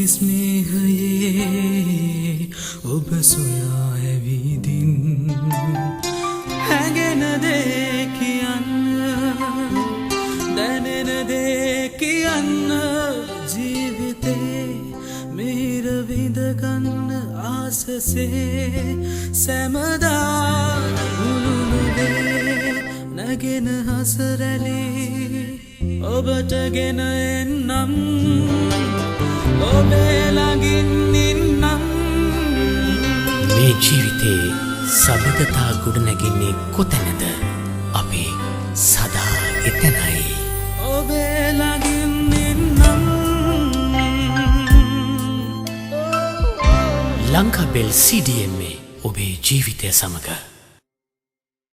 ස්නේහයේ ඔබ සොයා ඇවිදින් හැඟෙන දේ කියන්න දැනෙන දේ කියන්න ජීවිතේ මිහිර විඳගන්න ආසසේ සැමදා උළුවේ නැගෙන හසරැලි ඔබට ගෙන එන්නම් ඔබේ ළඟින් ඉන්නම් මේ ජීවිතේ සබඳතා ගොඩනැගෙන්නේ කොතැනද අපි සදා එතනයි ඔබේ ළඟින් ඉන්නම් ලංකාබෙල් CDMA ඔබේ ජීවිතය සමග